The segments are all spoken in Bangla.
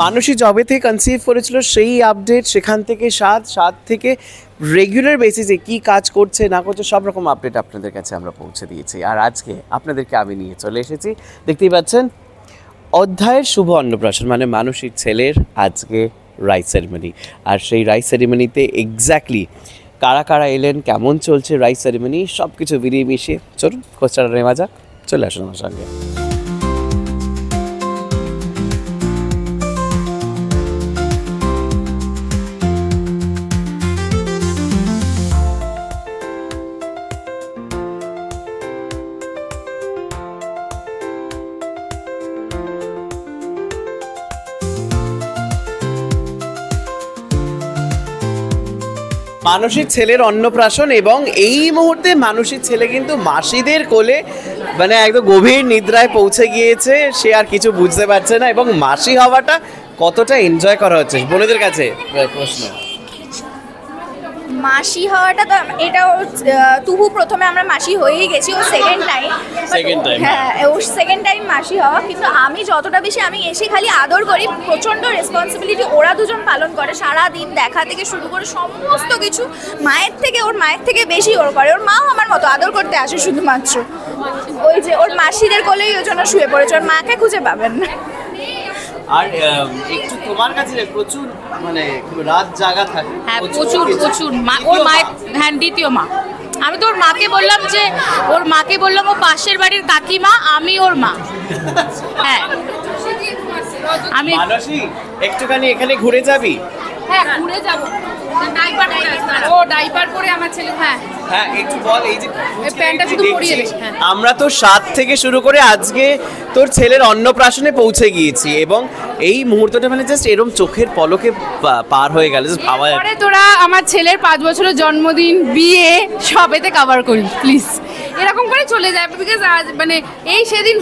মানুষই জবে থেকে কনসিভ করেছিল সেই আপডেট, সেখান থেকে সাত থেকে রেগুলার বেসিসে কি কাজ করছে না করছে সব রকম আপডেট আপনাদের কাছে আমরা পৌঁছে দিয়েছি। আর আজকে আপনাদেরকে আমি নিয়ে চলে এসেছি, দেখতেই পাচ্ছেন অধ্যায়ের শুভ অন্নপ্রাশন, মানে মানুষের ছেলের আজকে রাইস সেরিমনি। আর সেই রাইস সেরিমনিতে এক্স্যাক্টলি কারা কারা এলেন, কেমন চলছে রাইস সেরিমনি, সব কিছু ভিড়িয়ে মিশিয়ে চলুন খোঁজটা নেওয়া যাক। চলে আসুন আমার সঙ্গে। মানুষের ছেলের অন্নপ্রাশন, এবং এই মুহূর্তে মানুষের ছেলে কিন্তু মাসিদের কোলে মানে একদম গভীর নিদ্রায় পৌঁছে গিয়েছে। সে আর কিছু বুঝতে পারছে না, এবং মাসি হওয়াটা কতটা এনজয় করা হচ্ছে বোনেদের কাছে প্রশ্ন। মাসি হওয়াটা তো এটাও তুহু প্রথমে আমরা মাসি হয়েই গেছি, ও সেকেন্ড টাইম। হ্যাঁ, ওর সেকেন্ড টাইম মাসি হওয়া। কিন্তু আমি যতটা বেশি আমি এসে খালি আদর করি, প্রচণ্ড রেসপন্সিবিলিটি ওরা দুজন পালন করে। সারা দিন দেখা থেকে শুরু করে সমস্ত কিছু ওর মায়ের থেকে বেশি ওর করে। ওর মাও আমার মতো আদর করতে আসে, শুধুমাত্র ওই যে ওর মাসিদের কোলেই ওই জন্য শুয়ে পড়েছে, ওর মাকে খুঁজে পাবেন না। আর একটু তোমার কাছে প্রচুর মানে রাত জাগা থাকে। হ্যাঁ, প্রচুর ওর মায়ের, হ্যাঁ দ্বিতীয় মা। আমি তো ওর মাকে বললাম যে ও পাশের বাড়ির কাকিমা, আমি ওর মা। হ্যাঁ, আমি একটুখানি এখানে ঘুরে যাবি। হ্যাঁ, ঘুরে যাব। ডাইপার পরে আমার ছেলে। হ্যাঁ একটু বল, এই যে প্যান্টটা শুধু পরিয়ে দে। আমরা তো 7 থেকে শুরু করে আজকে তোর ছেলের অন্নপ্রাশনে পৌঁছে গিয়েছি, এবং এই মুহূর্তটা মানে জাস্ট এরকম চোখের পলকে পার হয়ে গেল। ভাবা পরে তোরা আমার ছেলের 5 বছরের জন্মদিন, বিয়ে সবেতে কভার করি প্লিজ, এরকম করে চলে যায়। বিকজ মানে এই সেদিন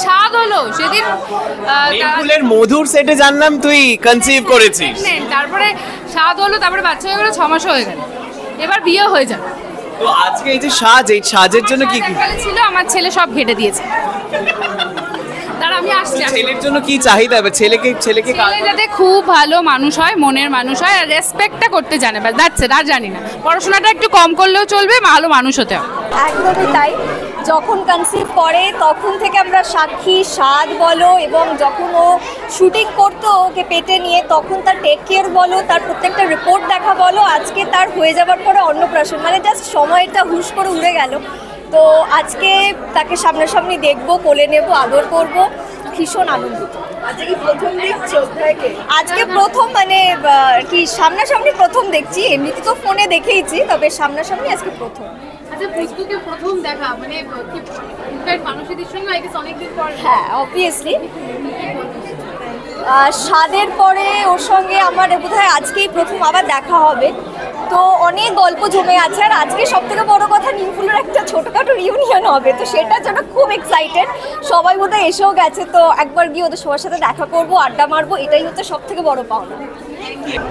স্বাদ হলো, সেদিন ফুলের মধুর সেটে জানলাম তুই কনসিভ করেছিস, তারপরে স্বাদ হলো, তারপরে বাচ্চা হয়ে গেল, 6 মাস হয়ে গেল, এবার বিয়ে হয়ে যাবে। তো আজকে এই যে সাজের জন্য কি কি ছিল, আমার ছেলে সব ঘেটে দিয়েছে। আমি আসছি। ছেলের জন্য কি চাহিদা হবে? ছেলেকে যাতে খুব ভালো মানুষ হয়, মনের মানুষ হয়, আর রেসপেক্টটা করতে জানে, বাস দ্যাটস ইট। আর জানি না, পড়াশোনাটা একটু কম করলেও চলবে, ভালো মানুষ হতে হবে। একদমই তাই। যখন কনসিভ করে তখন থেকে আমরা সাক্ষী, স্বাদ বলো, এবং যখন ও শুটিং করতো ওকে পেটে নিয়ে, তখন তার টেক কেয়ার বলো, তার প্রত্যেকটা রিপোর্ট দেখা বলো, আজকে তার হয়ে যাবার পরে অন্নপ্রাশন, মানে জাস্ট সময়টা হুশ করে উড়ে গেল। তো আজকে তাকে সামনাসামনি দেখবো, কোলে নেবো, আদর করবো, ভীষণ আনন্দিত। আজকে প্রথম মানে কি সামনাসামনি প্রথম দেখছি, এমনিতে তো ফোনে দেখেইছি, তবে সামনাসামনি আজকে প্রথম। আচ্ছা, পুষ্কুকে প্রথম দেখা মানে মানুষের সঙ্গে অনেকদিন পর। হ্যাঁ, অবভিয়াসলি স্বাদের পরে ওর সঙ্গে আমার বোধহয় আজকেই প্রথম আবার দেখা হবে। তো অনেক গল্প জমে আছে, আর আজকে সবথেকে বড় কথা নিমফুলের একটা ছোটখাটো রিউনিয়ন হবে, তো সেটার জন্য খুব এক্সাইটেড। সবাই বোধহয় এসেও গেছে, তো একবার গিয়ে ওদের সবার সাথে দেখা করবো, আড্ডা মারবো, এটাই হচ্ছে সবথেকে বড় পাওনা।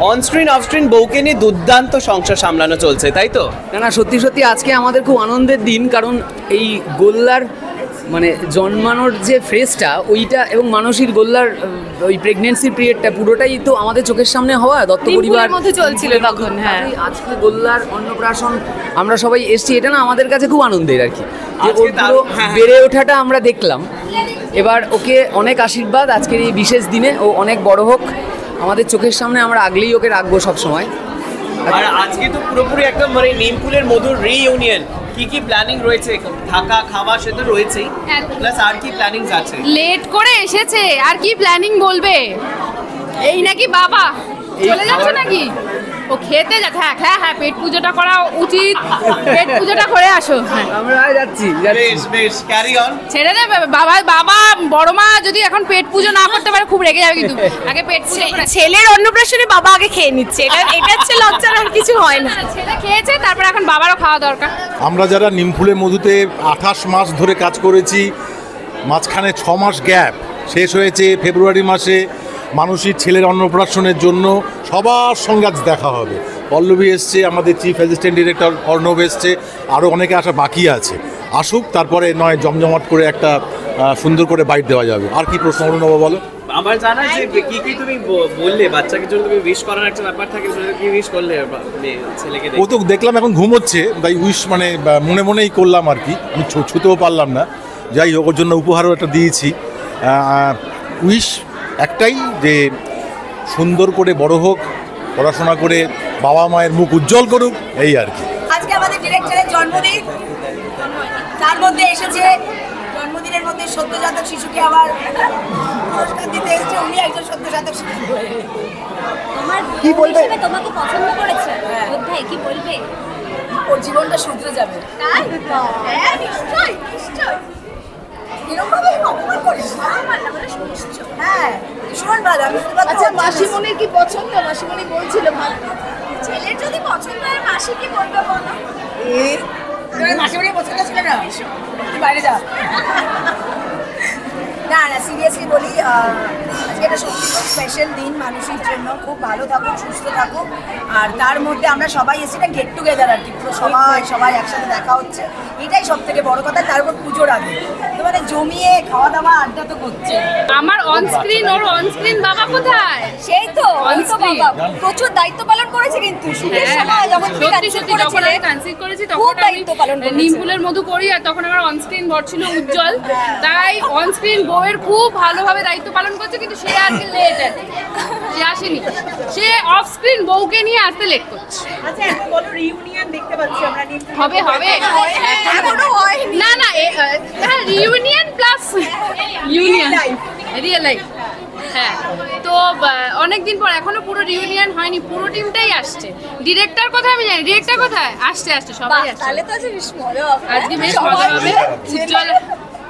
অন স্ক্রিন অফ স্ক্রিন বউকে নিয়ে দুর্দান্ত সংসার সামলানো চলছে, তাই তো? না, সত্যি আজকে আমাদের খুব আনন্দের দিন, কারণ এই গোল্লার মানে জন্মানোর যে ফ্রেজটা ওইটা, এবং মানসীর গোল্লার ওই প্রেগনেন্সির পিরিয়ডটা পুরোটাই তো আমাদের চোখের সামনে হওয়া, দত্ত পরিবার মধ্যে চলছিল তখন। হ্যাঁ, আজকে গোল্লার অন্নপ্রাশন আমরা সবাই এসছি, এটা না আমাদের কাছে খুব আনন্দের আর কি, যে ওর পুরো বেড়ে ওঠাটা আমরা দেখলাম। এবার ওকে অনেক আশীর্বাদ আজকের এই বিশেষ দিনে, ও অনেক বড় হোক, আমাদের চোখের সামনে আমরা আগলেই ওকে রাখবো সবসময়। আর আজকে তো পুরোপুরি একদম মানে নিমফুলের মধুর রিইউনিয়ন। কি প্ল্যানিং রয়েছে? থাকা খাওয়া সেটা রয়েছেই, প্লাস আর কি প্ল্যানিং আছে? লেট করে এসেছে, আর কি প্ল্যানিং বলবে? এই নাকি বাবা চলে যাচ্ছে নাকি? ও খেতে যাচ্ছে। হ্যাঁ, পেট পুজোটা করা উচিত, পেট পুজোটা করে আসো। আমরা যাচ্ছি। বেশ ক্যারি অন। ছেড়ে দে বাবা, বড় মা যদি এখন পেট পুজো না করতে পারে খুব রেগে যাবে, কিন্তু আগে পেট পুজো। ছেলের অন্নপ্রাশনে বাবা আগে খেয়ে নিচ্ছে, এটা হচ্ছে লজ্জার, আর কিছু হয় না। ছেলে খেয়েছে, তারপর এখন বাবারও খাওয়া দরকার। আমরা যারা নিমফুলের মধুতে 28 মাস ধরে কাজ করেছি, মাঝখানে 6 মাস গ্যাপ, শেষ হয়েছে ফেব্রুয়ারি মাসে। মানুষের ছেলের অন্নপ্রাশনের জন্য সবার সঙ্গে আজ দেখা হবে। পল্লবী এসছে, আমাদের চিফ অ্যাসিস্ট্যান্ট ডিরেক্টর অর্ণব এসছে, আরও অনেকে আসা বাকি আছে। আসুক, তারপরে নয় জমজমাট করে একটা সুন্দর করে বাইট দেওয়া যাবে। আর কি প্রশ্ন অরুণবা বলো? আমার জানা যে কি কি তুমি বললে বাচ্চাকে জন্য তুমি উইশ করার একটা ব্যাপার থাকে, কি উইশ করলে ছেলেকে? ও তো দেখলাম এখন ঘুমোচ্ছে, তাই উইশ মানে মনে মনেই করলাম আর কি, আমি ছুতেও পারলাম না। যাই হোক, ওর জন্য উপহারও একটা দিয়েছি। উইশ একটাই, যে সুন্দর করে বড় হোক, পড়াশোনা করে বাবা মায়ের মুখ উজ্জ্বল করুক, এই আর কি। আজকে আমাদের ডিরেক্টরের জন্মদিন, তার মধ্যে এসেছে জন্মদিনের মধ্যে সদ্যজাতক শিশুকে আবার পুরস্কার দিতে এসেছে, উনি একজন সদ্যজাতক শিশু। তোমার কি বলবে? তোমাকে পছন্দ করেছে অধ্যায়, কি বলবে? ওর জীবনটা শুধরে যাবে। তাই? হ্যাঁ, নিশ্চয়ই নিশ্চয়ই। এরকম ভাবে অপমান করিস না। আমার না বলে শুনছো। হ্যাঁ, ভীষণ ভালো। আমি শুধুমাত্র আচ্ছা, ওর মাসিমণির কি পছন্দ? মাসিমণি বলছিল ভালো। ছেলের যদি পছন্দ হয় মাসি কি বলবে বলো? মাসিমণি পছন্দ ছিল না, তুই বাইরে যা। না না, সিরিয়াসলি বলি, আজকে একটা সত্যি খুব স্পেশাল দিন মানুষের জন্য। খুব ভালো থাকুক, সুস্থ থাকুক। আর তার মধ্যে আমরা সবাই এসে একটা গেট টুগেদার আর কি, পুরো সবাই একসাথে দেখা হচ্ছে, এটাই সব থেকে বড় কথা। তারপর পুজোর আগে তো মানে জমিয়ে খাওয়া দাওয়া আড্ডা তো করছে। আমার অনস্ক্রিন, ওর অনস্ক্রিন বাবা কোথায়? সেই তো ওই তো On-screen। বাবা প্রচুর দায়িত্ব পালন করেছে কিন্তু শুটের সময় যখন তুমি সত্যি conceive সত্যি যখন করেছিলে, আমি কনসিভ করেছি খুব তখন আমি দায়িত্ব পালন করেছে। নিমফুলের মধু করি, আর তখন আমার অনস্ক্রিন বর ছিল উজ্জ্বল। তাই অনস্ক্রিন বউয়ের খুব ভালোভাবে দায়িত্ব পালন করছে, কিন্তু সে আজকে লেট আছে, সে আসেনি। সে অফ স্ক্রিন বউকে নিয়ে আসতে লেট করছে। আচ্ছা, এখন বলো, রিউনিয়ন দেখতে পাচ্ছি আমরা হবে হবে এখনো হয়নি। না না, হ্যাঁ, reunion plus union, real life. হ্যাঁ, তো অনেকদিন পর, এখনো পুরো রিউনিয়ন হয়নি, পুরো টিমটাই আসছে। ডিরেক্টর কোথায় আমি জানি, ডিরেক্টর কোথায়? আসছে সবাই আসছে। তাহলে তো আজকে বেশ মজা হবে। আজকে বেশ মজা হবে। উজ্জ্বল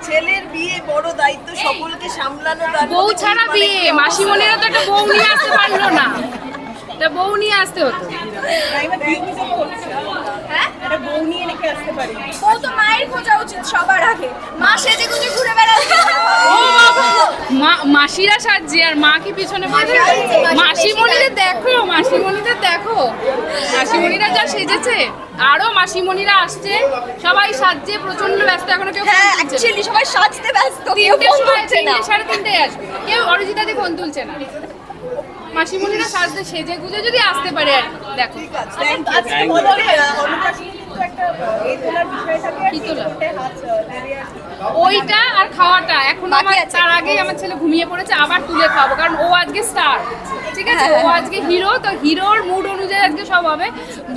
ছেলের বিয়ে, বড় দায়িত্ব, সকলকে সামলানো। বউ ছাড়া বিয়ে, মাসিমণিরা তো একটা বউ নিয়ে আসতে পারলো না, একটা বউ নিয়ে আসতে হতো। হ্যাঁ, একটা বউ নিয়ে নাকি আসতে পারি। বউ তো মায়ের খোঁজা উচিত সবার আগে। মা সেজে গুজে ঘুরে বেড়াচ্ছে। মাসিরা সাজছে আর মা কি পিছনে পড়ে? মাসিমণিদের দেখো, মাসিমণিদের দেখো, মাসিমণিরা যা সেজেছে। আরো মাসিমণিরা আসছে, সবাই সাজছে, প্রচন্ড ব্যস্ত। এখনো কেউ হ্যাঁ, অ্যাকচুয়ালি সবাই সাজতে ব্যস্ত, কেউ 3টের ফোন সময়, করছে না। 3টে, 3:30 আসবে, কেউ অরিজিতা দিয়ে ফোন তুলছে না। মাসিমণিরা সাজতে সেজে গুজে যদি আসতে পারে আর কি। দেখো আজকে বলো, অন্নপ্রাশন কিন্তু একটা এই তোলার বিষয়টাকে কি তোলা? হাত লেগে আছে। ওইটা আর খাওয়াটা এখন বাকি আমার, আছে। তার আগেই আমার ছেলে ঘুমিয়ে পড়েছে, আবার তুলে খাবো, কারণ ও আজকে স্টার, ঠিক আছে? ও আজকে হিরো, তো হিরোর মুড অনুযায়ী আজকে সব হবে।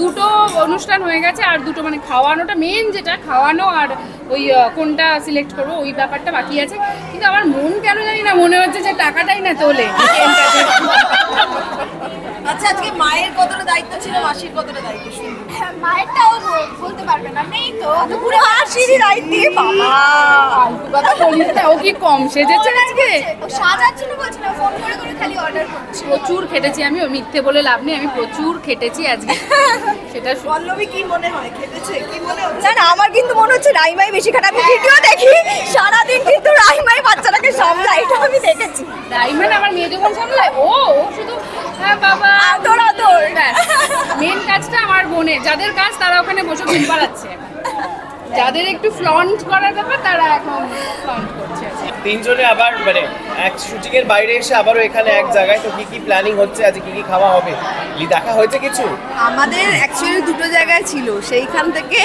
দুটো অনুষ্ঠান হয়ে গেছে, আর দুটো মানে খাওয়ানোটা মেন, যেটা খাওয়ানো আর ওই কোনটা সিলেক্ট করবো ওই ব্যাপারটা বাকি আছে। কিন্তু আমার মন কেন জানি না মনে হচ্ছে যে টাকাটাই না তোলে। আচ্ছা, আজকে মায়ের কতটা দায়িত্ব ছিল, মাসির কতটা দায়িত্ব? হ্যাঁ, মায়েরটাও বলতে পারবে না, নেই তো অত পুরো মাসিরই দায়িত্ব। বাবা কথা বলিস না, ও কি কম সেজেছে আজকে? ও সাজার জন্য বলছিল, ফোন করে করে খালি অর্ডার করছে। প্রচুর খেটেছি আমি, ও মিথ্যে বলে লাভ নেই, আমি প্রচুর খেটেছি আজকে। সেটা পল্লবী কি মনে হয়, খেটেছে? কি মনে হচ্ছে? না না, আমার কিন্তু মনে হচ্ছে রাইমাই বেশি খারাপ। আমি ভিডিও দেখি সারাদিন, কিন্তু রাইমাই বাচ্চাটাকে সামলায়, এটা আমি দেখেছি। ডায়মন্ড আমার মেয়ে যখন সামলায়, ও শুধু হ্যাঁ বাবা আদর আদর। মেন কাজটা আমার বোনে, যাদের কাজ তারা ওখানে বসে ঘুম পাড়াচ্ছে। যাদের একটু ফ্লন্ট করার ব্যাপার তারা এখন ফ্লন্ট করছে। তিনজনে আবার মানে এক শুটিং এর বাইরে এসে আবারও এখানে এক জায়গায়, তো কি কি প্ল্যানিং হচ্ছে, আজ কি কি খাওয়া হবে, দেখা হয়েছে কিছু? আমাদের অ্যাকচুয়ালি দুটো জায়গায় ছিল, সেইখান থেকে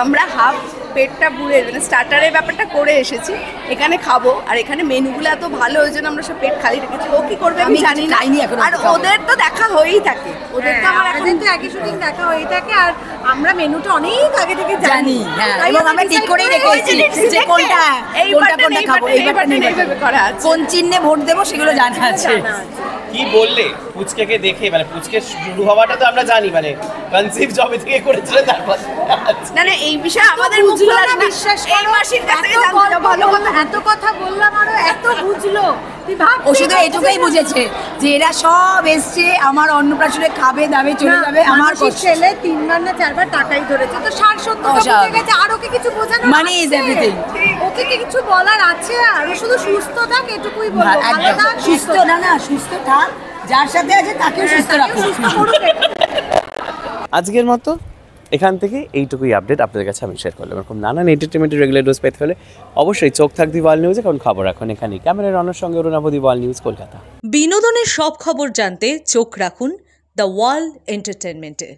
আমরা হাফ পেটটা পুরে মানে স্টার্টারের ব্যাপারটা করে এসেছি, এখানে খাবো। আর এখানে মেনুগুলো এত ভালো, ওই জন্য আমরা সব পেট খালি রেখেছি। ও কি করবে আমি জানি না, আর ওদের তো দেখা হয়েই থাকে, ওদের তো আমার এখন তো একই শুটিং দেখা হয়ে থাকে, আর আমরা মেনুটা অনেক আগে থেকে জানি, হ্যাঁ, এবং আমরা ঠিক করেই রেখেছি যে কোনটা কোনটা খাবো, এইবারটা এইভাবে করা আছে, কোন চিহ্নে ভোট দেবো সেগুলো জানা আছে। কি বললে পুচকেকে দেখে, মানে পুচকে শুরু হওয়াটা তো আমরা জানি, মানে কনসিভ জবে থেকে করেছিল, তারপর না না, এই বিষয়ে আমাদের মুখ খোলা না, বিশ্বাস এই মাসির কাছ থেকে জানতে ভালো কথা, এত কথা বললাম, আরো এত বুঝলো। তুই ভাব, ও শুধু এটুকুই বুঝেছে যে এরা সব এসছে আমার অন্নপ্রাশনে খাবে দাবে চলে যাবে, আমার ছেলে 3বার না 4বার টাকাই ধরেছে, তো 60-70 বুঝে গেছে, আর ওকে কিছু বোঝানো মানি ইজ এভরিথিং। ওকে কি কিছু বলার আছে? আর ও শুধু সুস্থ থাক, এটুকুই বলবো। ভালো থাক, সুস্থ না সুস্থ থাক, যার সাথে আছে তাকেও সুস্থ রাখো। আজকের মতো এখান থেকে এইটুকুই আপডেট আপনাদের কাছে আমি শেয়ার করলাম। এরকম নানান এন্টারটেনমেন্টের রেগুলার ডোজ পেতে হলে অবশ্যই চোখ থাকবে ওয়ার্ল্ড নিউজে, কারণ খবর এখন এখানেই। ক্যামেরার রনের সঙ্গে অরুণাবধি, ওয়ার্ল্ড নিউজ, কলকাতা। বিনোদনের সব খবর জানতে চোখ রাখুন দ্য ওয়ার্ল্ড এন্টারটেনমেন্টে।